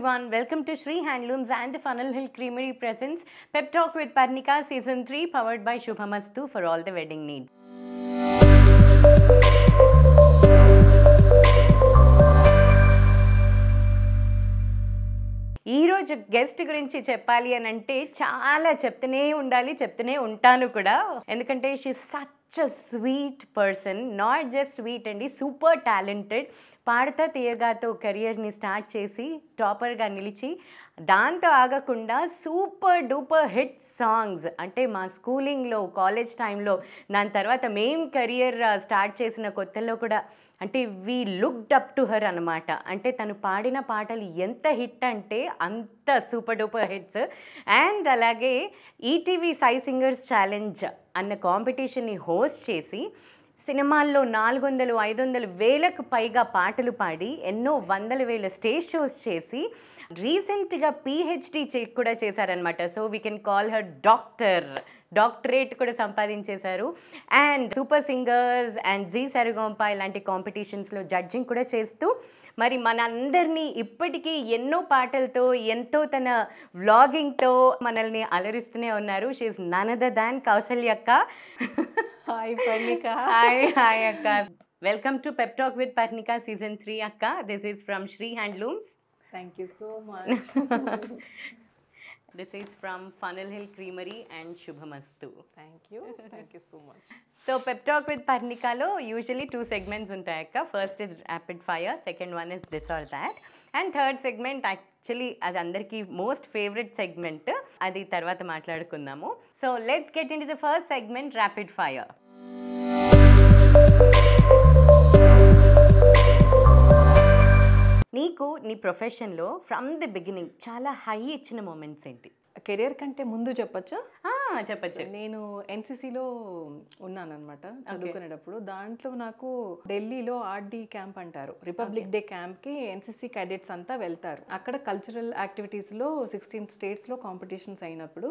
everyone, welcome to Shree Handlooms and the Funnel Hill Creamery presents Pep Talk with Parnika Season 3 powered by Shubhamastu for all the wedding needs. ఈరోజు guest గురించి చెప్పాలి అని అంటే చాలా చెప్తూనే ఉండాలి, చెప్తూనే ఉంటాను కూడా. ఎందుకంటే she such a sweet person, not just sweet అండి, సూపర్ టాలెంటెడ్. పాడతా తీయగాతో కెరియర్ని స్టార్ట్ చేసి టాపర్గా నిలిచి దాంతో ఆగకుండా సూపర్ డూపర్ హిట్ సాంగ్స్ అంటే మా స్కూలింగ్లో, కాలేజ్ టైంలో, దాని తర్వాత మేము కెరియర్ స్టార్ట్ చేసిన కొత్తలో కూడా అంటే we looked up to her అనమాట. అంటే తను పాడిన పాటలు ఎంత హిట్ అంటే అంత సూపర్ డూపర్ హిట్స్. అండ్ అలాగే ఈటీవీ సై సింగర్స్ ఛాలెంజ్ అన్న కాంపిటీషన్ని హోస్ట్ చేసి సినిమాల్లో 400, 500 వేలకు పైగా పాటలు పాడి ఎన్నో వందల వేల స్టేజ్ షోస్ చేసి రీసెంట్గా పిహెచ్డి కూడా చేశారనమాట. So we can call her doctorate కూడా సంపాదించేశారు. And super singers and Zee Saregamapa ఇలాంటి కాంపిటీషన్స్లో జడ్జింగ్ కూడా చేస్తూ మరి మనందరినీ ఇప్పటికీ ఎన్నో పాటలతో, ఎంతో తన వ్లాగింగ్తో మనల్ని అలరిస్తూనే ఉన్నారు. She is none other than Kausalya అక్క. హాయ్ పర్ణిక. హాయ్ అక్క. Welcome to pep talk with Parnika season 3 అక్క. This is from Shri handlooms. Thank you so much. This is from Funnel Hill Creamery and Shubhamastu. Thank you so much. So Pep Talk with Parnika lo usually 2 segments untayi akka. First is rapid fire, second one is this or that, and third segment actually adi andarki most favorite segment, adi tarvata maatladukundamu. So let's get into the first segment, rapid fire. నీకు నీ ప్రొఫెషన్లో from the beginning చాలా high ఇచ్చిన moments ఏంటి? Career కంటే ముందు చెప్పచ్చా? చెప్పచ్చు. నేను ఎన్సిసిలో ఉన్నానన్నమాట చదువుకునేటప్పుడు. దాంట్లో నాకు ఢిల్లీలో ఆర్డి క్యాంప్ అంటారు, రిపబ్లిక్ డే క్యాంప్కి ఎన్సిసి క్యాడెట్స్ అంతా వెళ్తారు. అక్కడ కల్చరల్ యాక్టివిటీస్లో 16 స్టేట్స్లో కాంపిటీషన్స్ అయినప్పుడు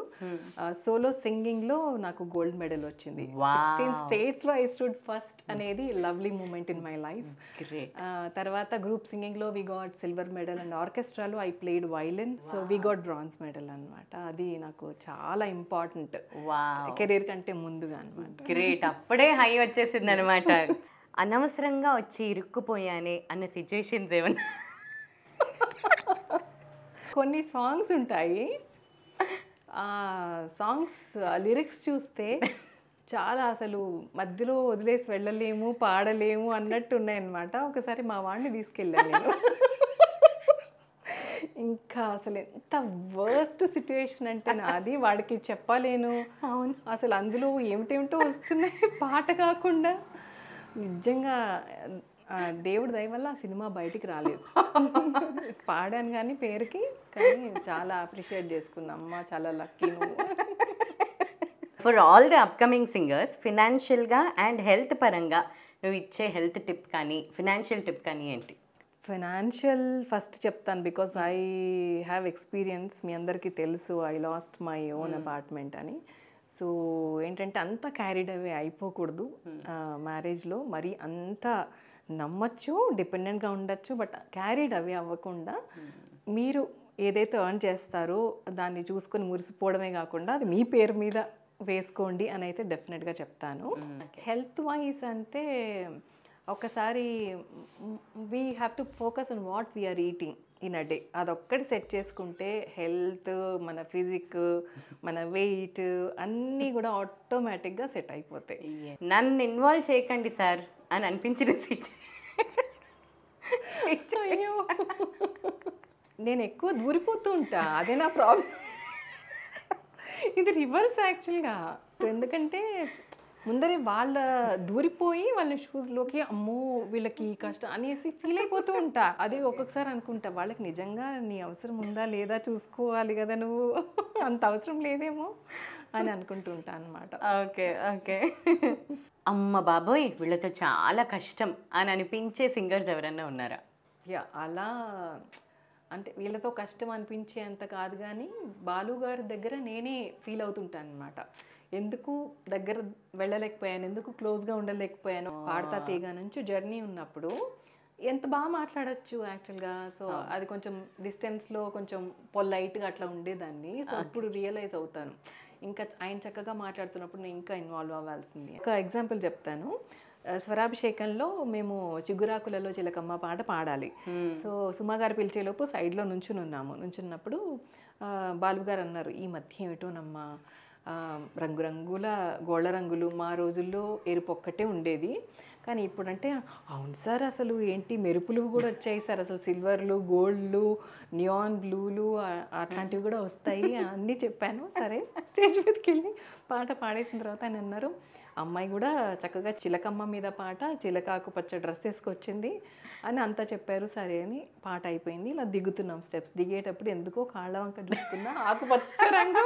సోలో సింగింగ్లో నాకు గోల్డ్ మెడల్ వచ్చింది. 16 స్టేట్స్లో ఐ స్టూడ్ ఫస్ట్ అనేది lovely moment in my life. తర్వాత గ్రూప్ సింగింగ్లో we got silver medal and ఆర్కెస్ట్రాలో I played violin, so we got bronze medal అనమాట. అది నాకు చాలా ఇంపార్టెంట్ కెరీర్ కంటే ముందుగా అనమాట. గ్రేట్, అప్పుడే హై వచ్చేసింది అనమాట. అనవసరంగా వచ్చి ఇరుక్కుపోయానే అన్న సిచ్యువేషన్స్ ఏమన్నా? కొన్ని సాంగ్స్ ఉంటాయి, ఆ సాంగ్స్ లిరిక్స్ చూస్తే చాలా అసలు మధ్యలో వదిలేసి వెళ్ళలేము, పాడలేము అన్నట్టు ఉన్నాయన్నమాట. ఒకసారి మా వాడిని తీసుకెళ్ళాను నేను. ఇంకా అసలు ఎంత వర్స్ట్ సిచ్యువేషన్ అంటే నాది, వాడికి చెప్పలేను. అవును, అసలు అందులో ఏమిటేమిటో వస్తున్నాయి పాట కాకుండా. నిజంగా దేవుడి దయ వల్ల ఆ సినిమా బయటికి రాలేదు. పాడాను కానీ పేరుకి, కానీ చాలా అప్రిషియేట్ చేసుకున్నా. అమ్మ చాలా లక్కీ నువ్వు. For all the upcoming singers ఫినాన్షియల్గా అండ్ హెల్త్ పరంగా నువ్వు ఇచ్చే హెల్త్ టిప్ కానీ ఫినాన్షియల్ టిప్ కానీ ఏంటి? ఫైనాన్షియల్ ఫస్ట్ చెప్తాను, బికాస్ ఐ హ్యావ్ ఎక్స్పీరియన్స్. మీ అందరికీ తెలుసు, I lost my own apartment అని. సో ఏంటంటే అంత క్యారీడ్ అవే అయిపోకూడదు మ్యారేజ్లో. మరి అంత నమ్మచ్చు, డిపెండెంట్గా ఉండొచ్చు, బట్ క్యారీడ్ అవే అవ్వకుండా మీరు ఏదైతే ఎర్న్ చేస్తారో దాన్ని చూసుకొని మురిసిపోవడమే కాకుండా అది మీ పేరు మీద వేసుకోండి అని అయితే డెఫినెట్గా చెప్తాను. హెల్త్ వైజ్ అంటే ఒకసారి we have to focus on what we are eating in a day. అదొక్కటి సెట్ చేసుకుంటే హెల్త్, మన ఫిజిక్, మన వెయిట్ అన్నీ కూడా ఆటోమేటిక్గా సెట్ అయిపోతాయి. నన్ను ఇన్వాల్వ్ చేయకండి సార్ అని అనిపించిన నేను ఎక్కువ దూరిపోతూ ఉంటా, అదే నా ప్రాబ్లం. ఇది రివర్స్ యాక్చువల్గా. ఎందుకంటే ముందరే వాళ్ళ దూరిపోయి వాళ్ళ షూస్లోకి అమ్మో వీళ్ళకి కష్టం అనేసి ఫీల్ అయిపోతూ ఉంటా. అదే ఒక్కొక్కసారి అనుకుంటా, వాళ్ళకి నిజంగా నీ అవసరం ఉందా లేదా చూసుకోవాలి కదా, నువ్వు అంత అవసరం లేదేమో అని అనుకుంటుంటా అనమాట. Okay okay. అమ్మ బాబోయ్ వీళ్ళతో చాలా కష్టం అని అనిపించే సింగర్స్ ఎవరన్నా ఉన్నారా? అలా అంటే వీళ్ళతో కష్టం అనిపించేంత కాదు, కానీ బాలు గారి దగ్గర నేనే ఫీల్ అవుతుంటాను అనమాట. ఎందుకు దగ్గర వెళ్ళలేకపోయాను, ఎందుకు క్లోజ్గా ఉండలేకపోయాను. పాడతా తీగ నుంచి జర్నీ ఉన్నప్పుడు ఎంత బాగా మాట్లాడచ్చు యాక్చువల్గా. సో అది కొంచెం డిస్టెన్స్లో కొంచెం పొలైట్గా అట్లా ఉండేదాన్ని. సో ఇప్పుడు రియలైజ్ అవుతాను, ఇంకా ఆయన చక్కగా మాట్లాడుతున్నప్పుడు నేను ఇంకా ఇన్వాల్వ్ అవ్వాల్సింది. ఒక ఎగ్జాంపుల్ చెప్తాను. స్వరాభిషేకంలో మేము చిగురాకులలో చిలకమ్మ పాట పాడాలి. సో సుమా గారు పిలిచేలోపు సైడ్లో నుంచున్నప్పుడు బాలుగారు అన్నారు, ఈ మధ్య ఏమిటోనమ్మా రంగురంగుల గోళ్ళ రంగులు, మా రోజుల్లో ఎరుపు ఒక్కటే ఉండేది, కానీ ఇప్పుడంటే అవును సార్ అసలు ఏంటి మెరుపులు కూడా వచ్చాయి సార్, అసలు సిల్వర్లు గోల్డ్లు నియాన్ బ్లూలు అట్లాంటివి కూడా వస్తాయి అన్నీ చెప్పాను. సరే స్టేజ్ మీదకి వెళ్ళి పాట పాడేసిన తర్వాత ఆయన అన్నారు, అమ్మాయి కూడా చక్కగా చిలకమ్మ మీద పాట, చిలకాకు పచ్చ డ్రెస్ వేసుకొచ్చింది అని అంతా చెప్పారు. సరే అని పాట అయిపోయింది. ఇలా దిగుతున్నాం స్టెప్స్. దిగేటప్పుడు ఎందుకో కాళ్ళ వంక చూసుకున్నా, ఆకుపచ్చ రంగు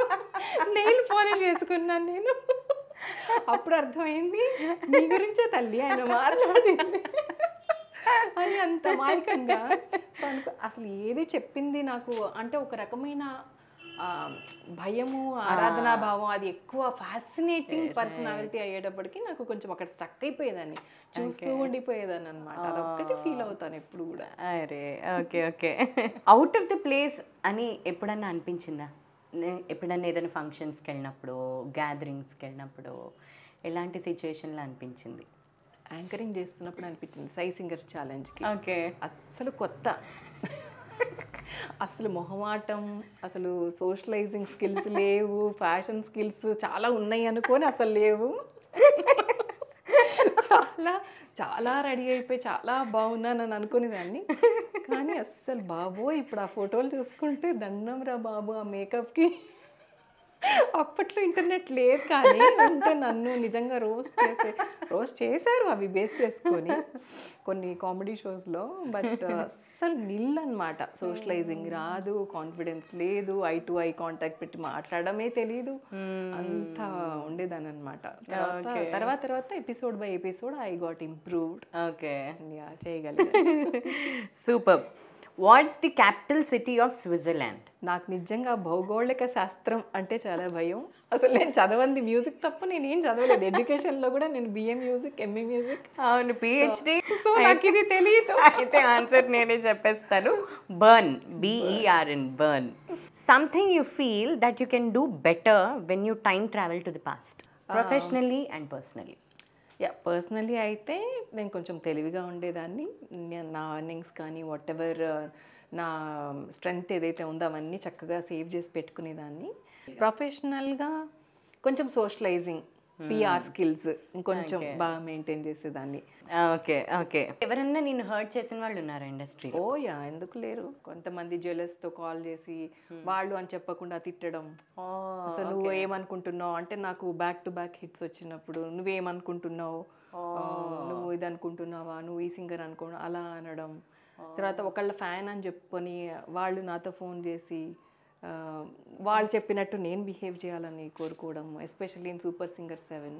నెయిల్ పాలిష్ చేసుకున్నాను నేను. అప్పుడు అర్థమైంది నీ గురించే తల్లి ఆయన మాట్లాడింది అని, అంత మాయకంగా. సో అసలు ఏది చెప్పింది నాకు అంటే ఒక రకమైన భయము, ఆరాధనా భావం, అది ఎక్కువ ఫ్యాసినేటింగ్ పర్సనాలిటీ అయ్యేటప్పటికి నాకు కొంచెం అక్కడ స్టక్ అయిపోయేదాన్ని, చూస్తూ ఉండిపోయేదాన్ని అనమాట. అదొక్కటి ఫీల్ అవుతాను ఎప్పుడు కూడా. అరే okay okay. Out of the place అని ఎప్పుడన్నా అనిపించిందా? ఎప్పుడన్నా ఏదైనా ఫంక్షన్స్కి వెళ్ళినప్పుడు, గ్యాదరింగ్స్కి వెళ్ళినప్పుడు ఎలాంటి సిచ్యువేషన్లో అనిపించింది? యాంకరింగ్ చేస్తున్నప్పుడు అనిపించింది సై సింగర్స్ ఛాలెంజ్కి. ఓకే. అస్సలు కొత్త, అసలు మొహమాటం, అసలు సోషలైజింగ్ స్కిల్స్ లేవు, ఫ్యాషన్ స్కిల్స్ చాలా ఉన్నాయి అనుకొని అసలు లేవు. చాలా చాలా రెడీ అయిపోయి చాలా బాగున్నాను అని అనుకునేదాన్ని. కానీ అస్సలు బాబోయ్ ఇప్పుడు ఆ ఫోటోలు చూసుకుంటే దండం రా బాబు ఆ మేకప్కి. అప్పట్లో ఇంటర్నెట్ లేదు, కానీ అంటే నన్ను నిజంగా రోస్ట్ చేశారు అవి బేస్ చేసుకొని కొన్ని కామెడీ షోస్లో. బట్ అస్సలు నిల్ అనమాట, సోషలైజింగ్ రాదు, కాన్ఫిడెన్స్ లేదు, ఐ టు ఐ కాంటాక్ట్ పెట్టి మాట్లాడమే తెలీదు, అంత ఉండేదాన్ని అనమాట. తర్వాత episode by episode I got improved. Okay, చేయగలిగాను. Super. What's the capital city of Switzerland? నాకు నిజంగా భౌగోళిక శాస్త్రం అంటే చాలా భయం. అసలు నేను చదవంది మ్యూజిక్ తప్ప నేను ఏం చదవలేదు. ఎడ్యుకేషన్లో కూడా నేను బిఏ మ్యూజిక్, ఎంఏ మ్యూజిక్, అవును పిహెచ్డి. సో నాకు ఇది తెలియదు. అయితే ఆన్సర్ నేనే చెప్పేస్తాను. Burn, BERN, burn. Something you feel that you can do better when you time travel to the past, professionally and personally. Personally అయితే నేను కొంచెం తెలివిగా ఉండేదాన్ని. నా ఎర్నింగ్స్ కానీ వాట్ ఎవర్ నా స్ట్రెంగ్త్ ఏదైతే ఉందో అవన్నీ చక్కగా సేవ్ చేసి పెట్టుకునేదాన్ని. ప్రొఫెషనల్గా కొంచెం సోషలైజింగ్, PR స్కిల్స్ ఇంకొంచెం బాగా మెయింటైన్ చేసేదాన్ని. Okay okay. ఎవరన్నా నేను హర్ట్ చేసిన వాళ్ళు ఉన్నారా ఇండస్ట్రీ? ఎందుకు లేరు. కొంతమంది జ్యువెలర్స్తో కాల్ చేసి వాళ్ళు అని చెప్పకుండా తిట్టడం. అసలు నువ్వు ఏమనుకుంటున్నావు అంటే, నాకు బ్యాక్ టు బ్యాక్ హిట్స్ వచ్చినప్పుడు నువ్వేమనుకుంటున్నావు, నువ్వు ఇది అనుకుంటున్నావా, నువ్వు ఈ సింగర్ అనుకున్నావు అలా అనడం. తర్వాత ఒకళ్ళ ఫ్యాన్ అని చెప్పుకొని వాళ్ళు నాతో ఫోన్ చేసి వాళ్ళు చెప్పినట్టు నేను బిహేవ్ చేయాలని కోరుకోవడం, ఎస్పెషల్లీ ఇన్ సూపర్ సింగర్ 7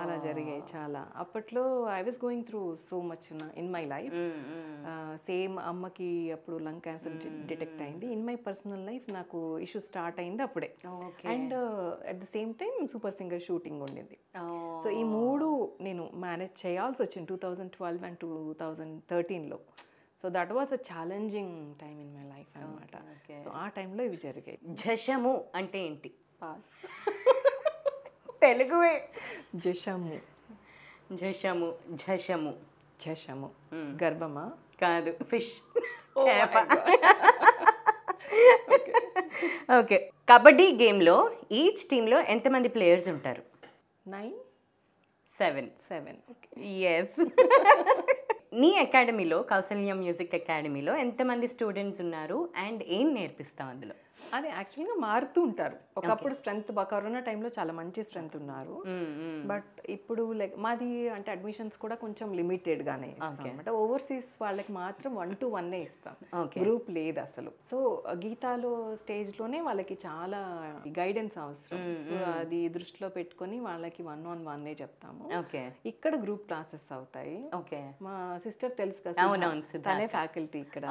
అలా జరిగాయి చాలా. అప్పట్లో I was going through so much in my life. Same అమ్మకి అప్పుడు లంగ్ క్యాన్సర్ డిటెక్ట్ అయింది. ఇన్ మై పర్సనల్ లైఫ్ నాకు ఇష్యూ స్టార్ట్ అయింది అప్పుడే. And at the same time super singer shooting ఉండింది. సో ఈ మూడు నేను మేనేజ్ చేయాల్సి వచ్చింది 2012 అండ్ 2013లో. So that was a challenging time in my life అనమాట. సో ఆ టైంలో ఇవి జరిగాయి. జషము అంటే ఏంటి? పాస్. తెలుగువే. జషము. జషము. జషము. జషము గర్భమా? కాదు, ఫిష్, చేప. ఓకే. కబడ్డీ గేమ్లో ఈచ్ టీంలో ఎంతమంది ప్లేయర్స్ ఉంటారు? 9, 7. ఎస్. నీ అకాడమీలో, కౌసల్య మ్యూజిక్ అకాడమీలో ఎంతమంది స్టూడెంట్స్ ఉన్నారు అండ్ ఏం నేర్పిస్తాం అందులో? అది యాక్చువల్గా మారుతూ ఉంటారు. ఒకప్పుడు స్ట్రెంగ్త్ కరోనా టైంలో చాలా మంచి స్ట్రెంగ్త్ ఉన్నారు. బట్ ఇప్పుడు లైక్ మాది అంటే అడ్మిషన్స్ కూడా కొంచెం లిమిటెడ్గానే ఇస్తాం అనమాట. ఓవర్సీస్ వాళ్ళకి మాత్రం 1-to-1 ఇస్తాం, గ్రూప్ లేదు అసలు. సో గీతాలో స్టేజ్లోనే వాళ్ళకి చాలా గైడెన్స్ అవసరం. సో అది దృష్టిలో పెట్టుకొని వాళ్ళకి 1-on-1 చెప్తాము. ఇక్కడ గ్రూప్ క్లాసెస్ అవుతాయి. మా సిస్టర్ తెలుసు కదా, తనే ఫ్యాకల్టీ ఇక్కడ,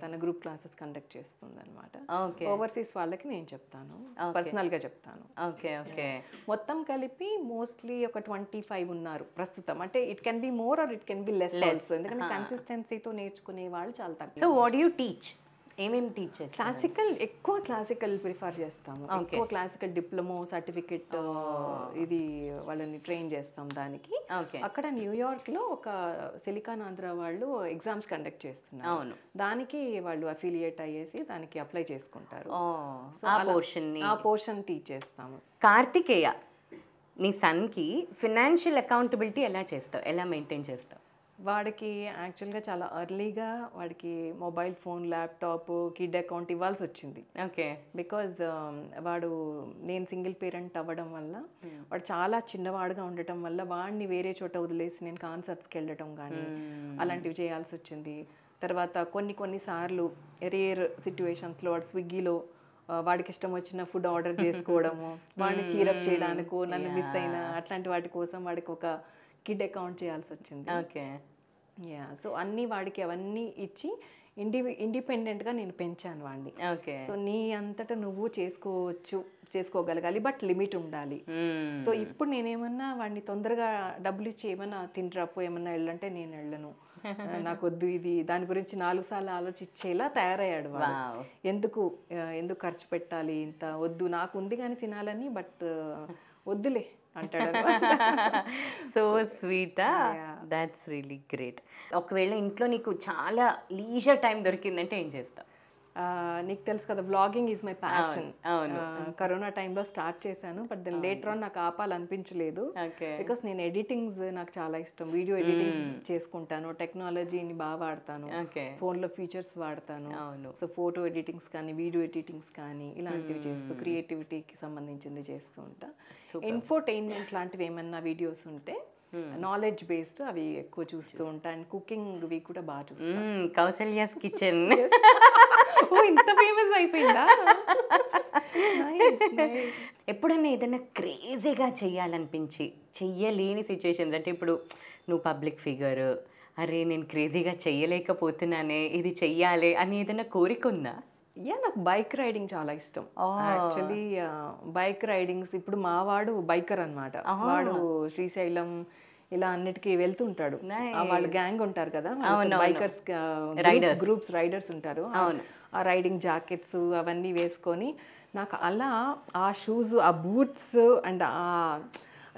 తన గ్రూప్ క్లాసెస్ కండక్ట్ చేస్తుంది అనమాట. ఓవర్సీస్ వాళ్ళకి నేను చెప్తాను, పర్సనల్గా చెప్తాను. Okay okay. మొత్తం కలిపి మోస్ట్లీ ఒక 25 ఉన్నారు ప్రస్తుతం. అంటే it can be more or it can be less also, ఎందుకంటే కన్సిస్టెన్సీతో నేర్చుకునే వాళ్ళు చాలా తక్కువ. So what you teach? ఏమేమి టీచ్ చేస్తారు? క్లాసికల్, ఎక్కువ క్లాసికల్ ప్రిఫర్ చేస్తాము. ఎక్కువ క్లాసికల్ డిప్లొమో సర్టిఫికెట్ ఇది వాళ్ళని ట్రైన్ చేస్తాం దానికి. అక్కడ న్యూయార్క్లో ఒక సిలికాన్ ఆంధ్ర వాళ్ళు ఎగ్జామ్స్ కండక్ట్ చేస్తున్నారు. అవును, దానికి వాళ్ళు అఫిలియేట్ అయ్యేసి దానికి అప్లై చేసుకుంటారు. ఆ పోర్షన్ టీచ్ చేస్తాము. కార్తికేయ, నీ సన్కి ఫినాన్షియల్ అకౌంటబిలిటీ ఎలా చేస్తావు, ఎలా మెయింటైన్ చేస్తావు? వాడికి యాక్చువల్గా చాలా ఎర్లీగా వాడికి mobile phone, laptop, kid account ఇవ్వాల్సి వచ్చింది. ఓకే. బికాజ్ వాడు, నేను సింగిల్ పేరెంట్ అవ్వడం వల్ల వాడు చాలా చిన్నవాడుగా ఉండటం వల్ల వాడిని వేరే చోట వదిలేసి నేను కాన్సర్ట్స్కి వెళ్ళటం కానీ అలాంటివి చేయాల్సి వచ్చింది. తర్వాత కొన్నిసార్లు రేర్ సిచ్యువేషన్స్లో వాడు స్విగ్గీలో వాడికి ఇష్టం వచ్చిన ఫుడ్ ఆర్డర్ చేసుకోవడము, వాడిని చీరప్ చేయడానికో, నన్ను మిస్ అయినా అట్లాంటి వాటి కోసం వాడికి ఒక కిడ్ అకౌంట్ చేయాల్సి వచ్చింది. ఓకే. సో అన్నీ వాడికి అవన్నీ ఇచ్చి ఇండిపెండెంట్గా నేను పెంచాను వాడిని. ఓకే. సో నీ అంతటా నువ్వు చేసుకోగలగాలి, బట్ లిమిట్ ఉండాలి. సో ఇప్పుడు నేనేమన్నా వాడిని తొందరగా డబ్బులు ఇచ్చి ఏమన్నా తినరాపో ఏమన్నా వెళ్ళంటే నేను వెళ్ళను, నాకు వద్దు, ఇది దాని గురించి 4 సార్లు ఆలోచించేలా తయారయ్యాడు వాడు. ఎందుకు ఖర్చు పెట్టాలి, ఇంత వద్దు, నాకు ఉంది కానీ తినాలని, బట్ వద్దులే అంటాడు. సో స్వీటా, దాట్స్ రియలీ గ్రేట్. ఒకవేళ ఇంట్లో నీకు చాలా లీజర్ టైం దొరికిందంటే ఏం చేస్తావు? నీకు తెలుసు కదా, vlogging is my passion. Corona టైంలో స్టార్ట్ చేశాను, బట్ దెన్ లేటర్ ఆన్ నాకు ఆపాలనిపించలేదు. బికాస్ నేను ఎడిటింగ్స్ నాకు చాలా ఇష్టం, వీడియో ఎడిటింగ్స్ చేసుకుంటాను, టెక్నాలజీని బాగా వాడతాను, ఫోన్లో ఫీచర్స్ వాడతాను. సో ఫోటో ఎడిటింగ్స్ కానీ వీడియో ఎడిటింగ్స్ కానీ ఇలాంటివి చేస్తూ క్రియేటివిటీకి సంబంధించింది చేస్తూ ఉంటా. ఇన్ఫోటైన్మెంట్ లాంటివి ఏమన్నా వీడియోస్ ఉంటే నాలెడ్జ్ బేస్డ్ అవి ఎక్కువ చూస్తూ ఉంటా. అండ్ కుకింగ్ వి కూడా బాగా చూస్తాను. కౌసల్యాస్ కిచెన్ ఇంత ఫేమస్ అయిపోయిందా? ఎప్పుడన్నా ఏదైనా క్రేజీగా చెయ్యాలనిపించి చెయ్యలేని సిచ్యువేషన్స్, అంటే ఇప్పుడు నువ్వు పబ్లిక్ ఫిగర్, అరే నేను క్రేజీగా చెయ్యలేకపోతున్నానే, ఇది చెయ్యాలి అని ఏదైనా కోరిక ఉందా? నాకు బైక్ రైడింగ్ చాలా ఇష్టం. యాక్చువల్లీ బైక్ రైడింగ్స్, ఇప్పుడు మా వాడు బైకర్ అనమాట. వాడు శ్రీశైలం ఇలా అన్నిటికీ వెళ్తుంటాడు. వాళ్ళు గ్యాంగ్ ఉంటారు కదా, బైకర్స్ గ్రూప్స్ రైడర్స్ ఉంటారు. ఆ రైడింగ్ జాకెట్స్ అవన్నీ వేసుకొని నాకు అలా ఆ షూస్, ఆ బూట్స్ అండ్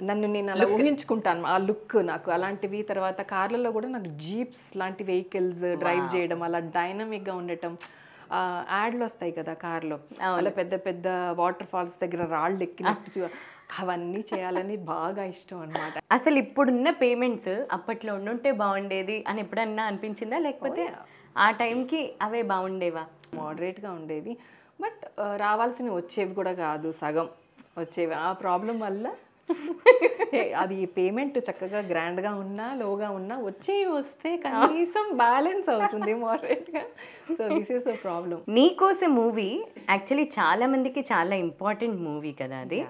నన్ను నేను అలా ఊహించుకుంటాను, ఆ లుక్ నాకు అలాంటివి. తర్వాత కార్లలో కూడా నాకు జీప్స్ లాంటి వెహికల్స్ డ్రైవ్ చేయడం, అలా డైనమిక్గా ఉండటం. యాడ్లు వస్తాయి కదా కార్లో, అలా పెద్ద పెద్ద వాటర్ ఫాల్స్ దగ్గర రాళ్ళు ఎక్కినట్టు అవన్నీ చేయాలని బాగా ఇష్టం అనమాట. అసలు ఇప్పుడున్న పేమెంట్స్ అప్పట్లో ఉండుంటే బాగుండేది అని ఎప్పుడన్నా అనిపించిందా, లేకపోతే ఆ టైంకి అవే బాగుండేవా? మోడరేట్గా ఉండేవి, బట్ రావాల్సినవి వచ్చేవి కూడా కాదు, సగం వచ్చేవి. ఆ ప్రాబ్లం వల్ల అది పేమెంట్ చక్కగా గ్రాండ్గా ఉన్నా లోగా ఉన్నా వస్తే కనీసం బ్యాలెన్స్ అవుతుంది మోడరేట్గా. So this is the problem. నీకోసం మూవీ యాక్చువల్లీ చాలా మందికి చాలా ఇంపార్టెంట్ మూవీ కదా అది.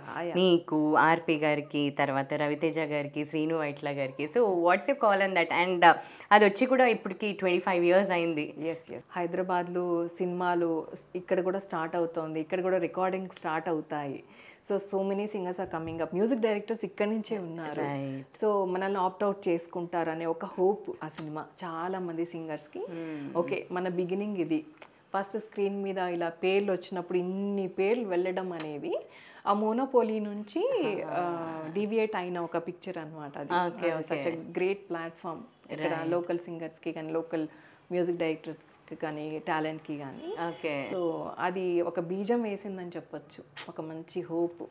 నీకు, ఆర్పి గారికి, తర్వాత రవితేజ గారికి, శ్రీను వైట్ల గారికి. So what's you call on that? And అది వచ్చి కూడా ఇప్పటికి 25 years అయింది. ఎస్ హైదరాబాద్లో సినిమాలు ఇక్కడ కూడా స్టార్ట్ అవుతుంది, ఇక్కడ కూడా రికార్డింగ్ స్టార్ట్ అవుతాయి. So many singers are coming up, music directors ఇక్కడి నుంచే ఉన్నారు. సో మనల్ని ఆప్ట్అవుట్ చేసుకుంటారనే ఒక హోప్ ఆ సినిమా చాలా మంది సింగర్స్కి. ఓకే, మన బిగినింగ్ ఇది. ఫస్ట్ స్క్రీన్ మీద ఇలా పేర్లు వచ్చినప్పుడు ఇన్ని పేర్లు వెళ్ళడం అనేది ఆ మోనోపోలీ నుంచి డివియేట్ అయిన ఒక పిక్చర్ అనమాట. అది సచ్ ఎ గ్రేట్ ప్లాట్ఫామ్ ఇక్కడ లోకల్ సింగర్స్కి కానీ, లోకల్ మ్యూజిక్ డైరెక్టర్స్కి కానీ, టాలెంట్కి కానీ. సో అది ఒక బీజం వేసిందని చెప్పొచ్చు, ఒక మంచి హోప్.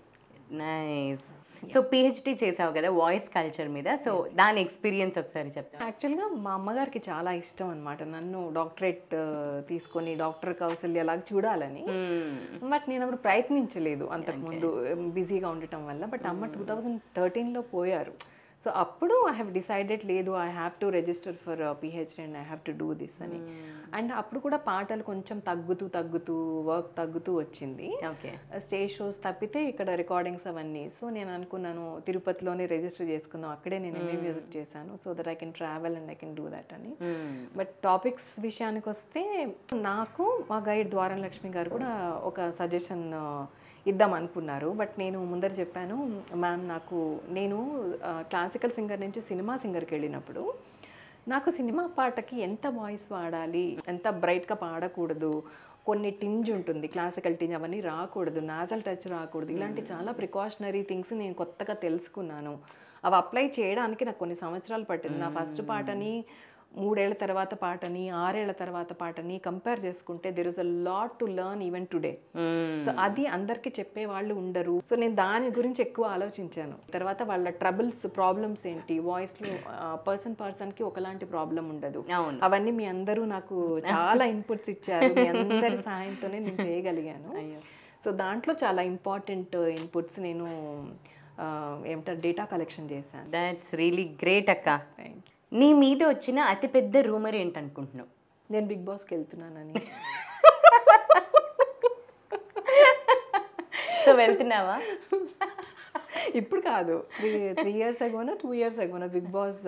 నైస్. సో పిహెచ్డి చేసావు కదా వాయిస్ కల్చర్ మీద, సో దాని ఎక్స్పీరియన్స్ ఒకసారి చెప్తాను. యాక్చువల్గా మా అమ్మగారికి చాలా ఇష్టం అనమాట నన్ను డాక్టరేట్ తీసుకొని డాక్టర్ కౌసల్య లాగా చూడాలని. బట్ నేను అప్పుడు ప్రయత్నించలేదు అంతకుముందు, బిజీగా ఉండటం వల్ల. బట్ అమ్మ 2013లో పోయారు. సో అప్పుడు ఐ హ్యావ్ డిసైడెడ్ లేదు I have to register for PhD and I have to do this అని. అండ్ అప్పుడు కూడా పాటలు కొంచెం తగ్గుతూ వర్క్ తగ్గుతూ వచ్చింది. ఓకే. స్టేజ్ షోస్ తప్పితే ఇక్కడ రికార్డింగ్స్ అవన్నీ. సో నేను అనుకున్నాను తిరుపతిలోనే రిజిస్టర్ చేసుకుందాం, అక్కడే నేను ఎంఏ మ్యూజిక్ చేశాను, so that I can travel and I can do that అని. బట్ టాపిక్స్ విషయానికి వస్తే నాకు మా గైడ్ ద్వారం లక్ష్మి గారు కూడా ఒక సజెషన్ ఇద్దాం అనుకున్నారు. బట్ నేను ముందర చెప్పాను, మ్యామ్ నేను క్లాసికల్ సింగర్ నుంచి సినిమా సింగర్కి వెళ్ళినప్పుడు నాకు సినిమా పాటకి ఎంత వాయిస్ వాడాలి, ఎంత బ్రైట్గా పాడకూడదు, కొన్ని టింజ్ ఉంటుంది, క్లాసికల్ టింజ్ అవన్నీ రాకూడదు, నాజల్ టచ్ రాకూడదు, ఇలాంటి చాలా ప్రికాషనరీ థింగ్స్ నేను కొత్తగా తెలుసుకున్నాను. అవి అప్లై చేయడానికి నాకు కొన్ని సంవత్సరాలు పట్టింది. నా ఫస్ట్ పాటని 3 ఏళ్ల తర్వాత పాటని 6 ఏళ్ల తర్వాత పాటని కంపేర్ చేసుకుంటే there is a lot to learn even today. So అది అందరికీ చెప్పే వాళ్ళు ఉండరు. సో నేను దాని గురించి ఎక్కువ ఆలోచించాను. తర్వాత వాళ్ళ ప్రాబ్లమ్స్ ఏంటి, వాయిస్లో పర్సన్కి ఒకలాంటి ప్రాబ్లం ఉండదు. అవన్నీ మీ అందరూ నాకు చాలా ఇన్పుట్స్ ఇచ్చారు. మీ అందరి సహాయంతోనే నేను చేయగలిగాను. సో దాంట్లో చాలా ఇంపార్టెంట్ ఇన్పుట్స్ నేను ఏమంటారు డేటా కలెక్షన్ చేశాను. దట్స్ రియలీ గ్రేట్ అక్క. నీ మీద వచ్చిన అతిపెద్ద రూమర్ ఏంటనుకుంటున్నావు? నేను బిగ్ బాస్కి వెళ్తున్నానని. సో వెళ్తున్నావా? ఇప్పుడు కాదు, 3 years agoనో 2 years agoనో బిగ్ బాస్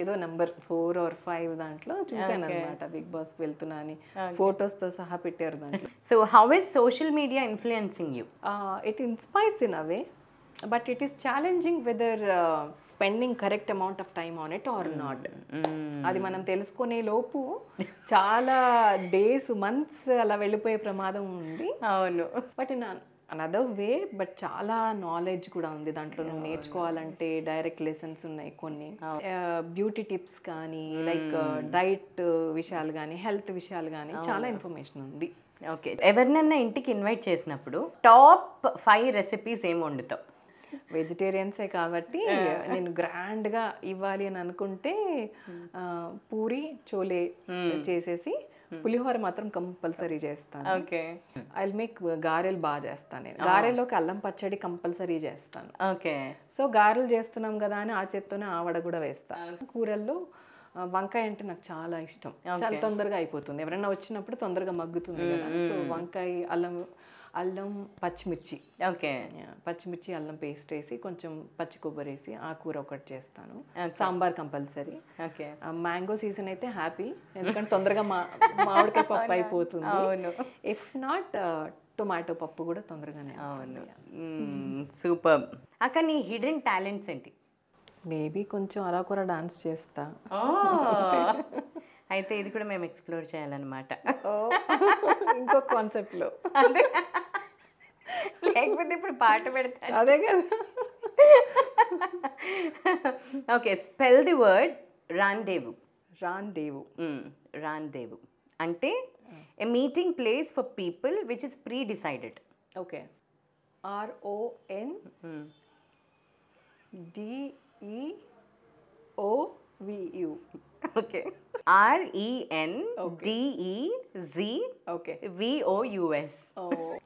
ఏదో నెంబర్ 4 or 5 దాంట్లో చూసాను అనమాట. బిగ్ బాస్కి వెళ్తున్నా అని ఫొటోస్తో సహా పెట్టారు దాంట్లో. So how is social media influencing you? It inspires in a way, but it is challenging whether spending correct amount of time on it or not. అది మనం తెలుసుకునే లోపు చాలా డేస్ మంత్స్ అలా వెళ్ళిపోయే ప్రమాదం ఉంది. అవును. But in another way but చాలా నాలెడ్జ్ కూడా ఉంది దాంట్లో. నువ్వు నేర్చుకోవాలంటే డైరెక్ట్ లెసన్స్ ఉన్నాయి కొన్ని, బ్యూటీ టిప్స్ కానీ లైక్ డైట్ విషయాలు కానీ హెల్త్ విషయాలు కానీ చాలా ఇన్ఫర్మేషన్ ఉంది. ఓకే. ఎవరినన్నా ఇంటికి ఇన్వైట్ చేసినప్పుడు టాప్ 5 రెసిపీస్ ఏమి వండుతావు? వెజిటేరియన్సే కాబట్టి నేను గ్రాండ్గా ఇవ్వాలి అని అనుకుంటే పూరి చోలే చేసేసి పులిహోర మాత్రం కంపల్సరీ చేస్తాను. ఓకే. ఐ మేక్ గారెలు బాగా చేస్తాను నేను. గారెలోకి అల్లం పచ్చడి కంపల్సరీ చేస్తాను. ఓకే. సో గారెలు చేస్తున్నాం కదా అని ఆ చేత్తోనే ఆవడ కూడా వేస్తాను. కూరల్లో వంకాయ అంటే నాకు చాలా ఇష్టం. చాలా తొందరగా అయిపోతుంది, ఎవరైనా వచ్చినప్పుడు తొందరగా మగ్గుతుంది కదా. సో వంకాయ అల్లం పచ్చిమిర్చి, ఓకే, పచ్చిమిర్చి అల్లం పేస్ట్ వేసి కొంచెం పచ్చి కొబ్బరి వేసి ఆ కూర ఒకటి చేస్తాను. Sambar compulsory. Okay. Mango season అయితే హ్యాపీ, ఎందుకంటే తొందరగా మామిడికాయ పప్పు అయిపోతుంది. ఇఫ్ నాట్ టొమాటో పప్పు కూడా తొందరగానే. అవును. సూపర్ అక్క. నీ హిడెన్ టాలెంట్స్ ఏంటి? మేబీ కొంచెం అలా కూడా డాన్స్ చేస్తా. అయితే ఇది కూడా మేము ఎక్స్ప్లోర్ చేయాలన్నమాట ఇంకో కాన్సెప్ట్లో. లేకపోతే ఇప్పుడు పాట పెడతా. అదే కదా. Okay. Spell the word rendezvous. Rendezvous అంటే a meeting place for people which is pre decided. Okay. RONDEOVU. Okay. RENDEZVOUS.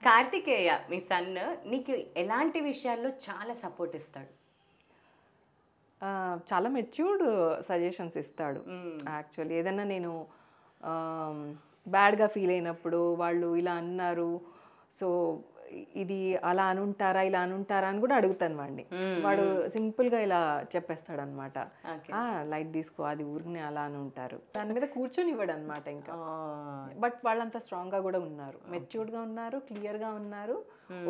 Karthikeya మీ సన్ నీకు ఎలాంటి విషయాల్లో చాలా సపోర్ట్ ఇస్తాడు? చాలా మెచ్యూర్డ్ సజెషన్స్ ఇస్తాడు. యాక్చువల్లీ ఏదన్నా నేను బ్యాడ్గా ఫీల్ అయినప్పుడు వాళ్ళు ఇలా అన్నారు, సో ఇది అలా అనుంటారా ఇలా అనుంటారా అని కూడా అడుగుతాను వాడిని. వాడు సింపుల్గా ఇలా చెప్పేస్తాడు అనమాట, లైట్ తీసుకో అది ఊరిని అలా అని ఉంటారు, దాని మీద కూర్చొని ఇవ్వడు అనమాట ఇంకా. బట్ వాళ్ళంతా స్ట్రాంగ్గా కూడా ఉన్నారు, మెచ్యూర్డ్గా ఉన్నారు, క్లియర్గా ఉన్నారు,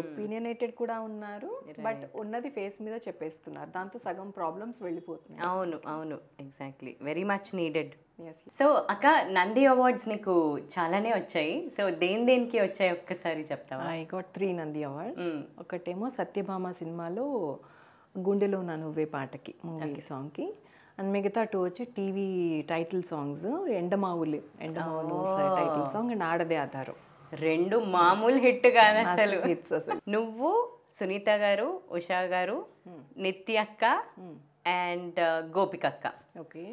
ఒపీనియనేటెడ్ కూడా ఉన్నారు. బట్ ఉన్నది ఫేస్ మీద చెప్పేస్తున్నారు, దాంతో సగం ప్రాబ్లమ్స్ వెళ్ళిపోతున్నాయి. అవును అవును, exactly, very much needed. So అక్క, నంది అవార్డ్స్ నీకు చాలానే వచ్చాయి, సో దేనికి వచ్చాయి ఒక్కసారి చెప్తావా? I got 3 Nandi awards. ఒకటేమో సత్యభామ సినిమాలో గుండెలో నా నువ్వే పాటకి, మూవీ సాంగ్కి, అండ్ మిగతా 2 వచ్చి టీవీ టైటిల్ సాంగ్స్. ఎండమావులు టైటిల్ సాంగ్ అండ్ ఆడదే ఆధారం. 2 మామూలు హిట్ కాదు అసలు. హిట్స్ అసలు. నువ్వు, సునీత గారు, ఉషా గారు, నిత్య అక్క అండ్ గోపిక అక్క ఓకే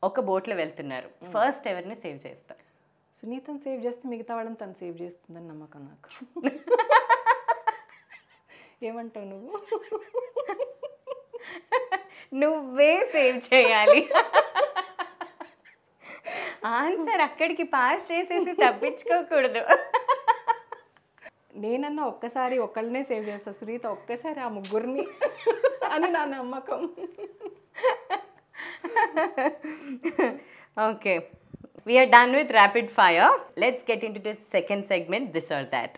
ఒక బోట్లో వెళ్తున్నారు. ఫస్ట్ ఎవరిని సేవ్ చేస్తారు? సునీతను సేవ్ చేస్తే మిగతా వాళ్ళని తను సేవ్ చేస్తుందని నమ్మకం నాకు. ఏమంటావు నువ్వు? నువ్వే సేవ్ చేయాలి. ఆన్సర్ అక్కడికి పాస్ చేసేసి తప్పించుకోకూడదు. నేనన్నా ఒక్కసారి ఒకళ్ళనే సేవ్ చేస్తా, సునీత ఒక్కసారి ఆ ముగ్గురిని అని నా నమ్మకం. Okay, we are done with rapid fire. Let's get into the second segment, this or that.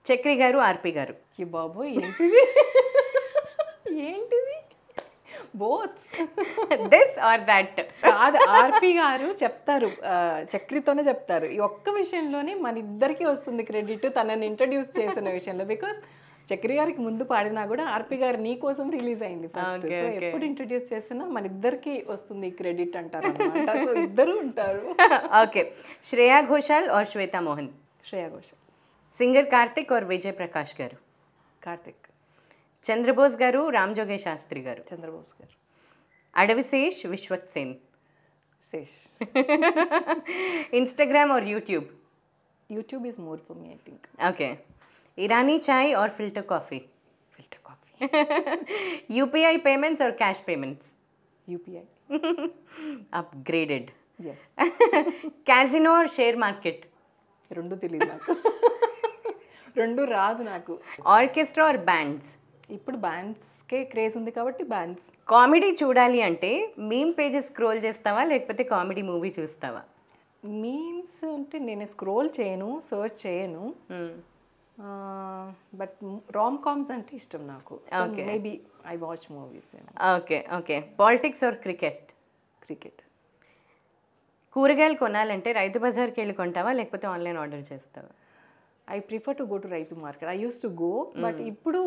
Chakri గారు, ఆర్పి గారు. ఈ బాబోయ్ ఏంటిది ఏంటిది బోత్ దిస్ ఆర్ దట్. కాదు, ఆర్పి గారు చెప్తారు, చక్రితోనే చెప్తారు. ఈ ఒక్క విషయంలోనే మన ఇద్దరికి వస్తుంది క్రెడిట్, తనని ఇంట్రడ్యూస్ చేసిన విషయంలో. బికాస్ చక్రి గారికి ముందు పాడినా కూడా ఆర్పి గారు నీ కోసం రిలీజ్ అయింది ఫస్ట్. సో ఎప్పుడు ఇంట్రడ్యూస్ చేసినా మన ఇద్దరికి వస్తుంది క్రెడిట్ అంటారు అన్నమాట. సో ఇద్దరు ఉంటారు. Okay, Shreya Ghoshal or Shweta Mohan? Shreya Ghoshal. Singer Karthik or Vijay Prakash garu? Karthik. Chandrabose గారు, రామ్ జోగే శాస్త్రి గారు? Chandrabose garu. Adivi Sesh, Vishwak Sen? Sesh. Instagram or YouTube? YouTube is more for me I think. Okay, Irani chai or filter coffee? Filter coffee. UPI payments or cash payments? UPI. Upgraded. Yes. Casino or share market? రెండు తెలియదు నాకు. రెండు రాదు నాకు. Orchestra or bands? ఇప్పుడు బ్యాండ్స్కే craze ఉంది కాబట్టి బ్యాండ్స్. కామెడీ చూడాలి అంటే మీమ్ పేజెస్ స్క్రోల్ చేస్తావా లేకపోతే కామెడీ మూవీ చూస్తావా? మీమ్స్ అంటే నేను స్క్రోల్ చేయను, సర్చ్ చేయను. బట్ రామ్ కామ్స్ అంటే ఇష్టం నాకు. Maybe I watch movies. Okay okay. Politics or cricket? Cricket. కూరగాయలు కొనాలంటే రైతు బజార్కి వెళ్ళి కొంటావా లేకపోతే ఆన్లైన్ ఆర్డర్ చేస్తావా? I prefer to go to Rythu market. I use to go, but ఇప్పుడు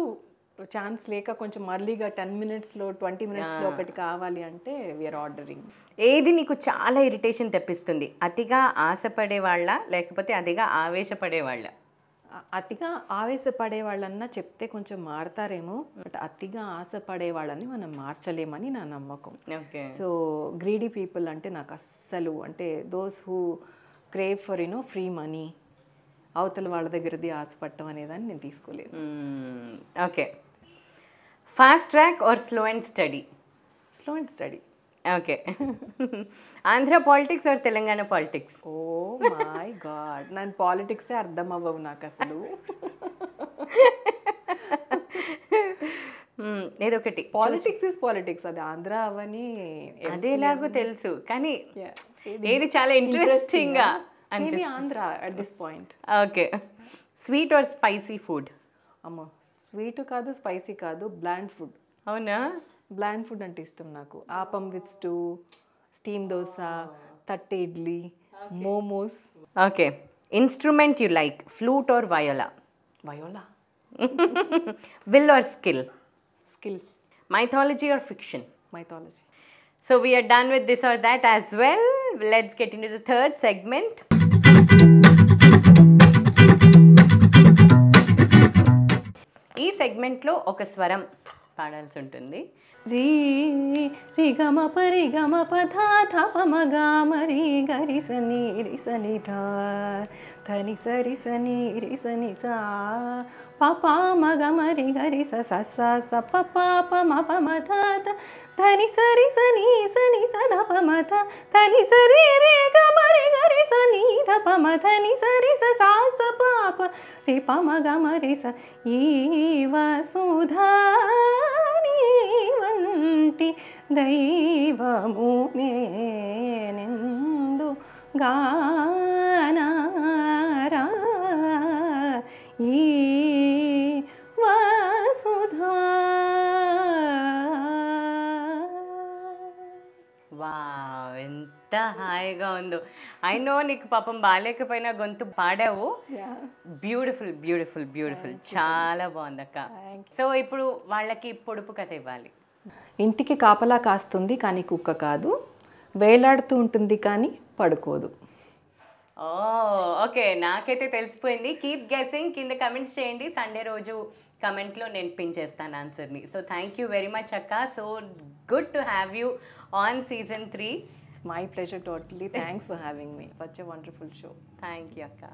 ఛాన్స్ లేక కొంచెం అర్లీగా 10 minutesలో 20 minutesలో ఒకటి కావాలి అంటే వీఆర్ ఆర్డరింగ్. ఏది నీకు చాలా ఇరిటేషన్ తెప్పిస్తుంది? అతిగా ఆశపడే వాళ్ళ లేకపోతే అతిగా ఆవేశపడే వాళ్ళ? అతిగా ఆవేశపడే వాళ్ళన్నా చెప్తే కొంచెం మారతారేమో, బట్ అతిగా ఆశపడే వాళ్ళని మనం మార్చలేమని నా నమ్మకం. ఓకే. సో గ్రీడీ పీపుల్ అంటే నాకు అస్సలు, అంటే those who crave for free money, అవతల వాళ్ళ దగ్గరది ఆశపడటం అనేదాన్ని నేను తీసుకోలేదు. Okay. Fast track or slow and steady? Slow and steady. Okay. Andhra politics or Telangana politics? Oh my god, నేను పాలిటిక్సే అర్థం అవ్వవు నాకు అసలు. ఏదో ఒకటి. పాలిటిక్స్ ఇస్ పాలిటిక్స్, అది ఆంధ్ర అవని అదేలాగో తెలుసు, కానీ ఏది చాలా ఇంట్రెస్టింగ్గా maybe Andhra at this point. Okay. Sweet or spicy food? అమ్మో, స్వీట్ కాదు, స్పైసీ కాదు, బ్లాండ్ ఫుడ్. అవునా? బ్లాండ్ ఫుడ్ అంటే ఇష్టం నాకు. Appam with stew, steam dosa, thatte idli, momos. Okay. Instrument you like, flute or viola? Viola. Will or skill? Skill. Mythology or fiction? Mythology. So we are done with this or that as well. Let's get into the third segment. ఈ సెగ్మెంట్లో ఒక స్వరం పాడాల్సి ఉంటుంది. రీ రి గమ పరి గమ పధ థ ప మ గ మ రి గ రి స ని రి స ని ధ ధ ని స రి స ని రి స ని స ప ప మ గ మ రి గ రి స స స స ప ప ప మ ప మ ధ ధ ధ ని స రి స ని స ధ ప మ ధ ధ ని స రి రి గ మ రి గ రి స ని ధ ప మ ధ ని స రి స స స ప ప రి ప మ గ మ రి స ఈ వసుధా వంటి దైవము నేనెందు గానారా ఈ వసుధా. వావ్, ఎంత హాయిగా ఉందో. ఐ నో నీకు పాపం బాగాలేకపోయినా గొంతు పాడావు. బ్యూటిఫుల్ బ్యూటిఫుల్ బ్యూటిఫుల్, చాలా బాగుంది అక్క. సో ఇప్పుడు వాళ్ళకి పొడుపు కథ ఇవ్వాలి. ఇంటికి కాపలా కాస్తుంది కానీ కుక్క కాదు, వేలాడుతూ ఉంటుంది కానీ పడుకోదు. ఓ ఓకే, నాకైతే తెలిసిపోయింది. కీప్ గెస్సింగ్, కింద కమెంట్స్ చేయండి. సండే రోజు కమెంట్లో నేను పిన్ చేస్తాను ఆన్సర్ని. So thank you very much అక్క. So good to have you on season 3. It's my pleasure totally. Thanks for having me. Such a wonderful show. Thank you, Akka.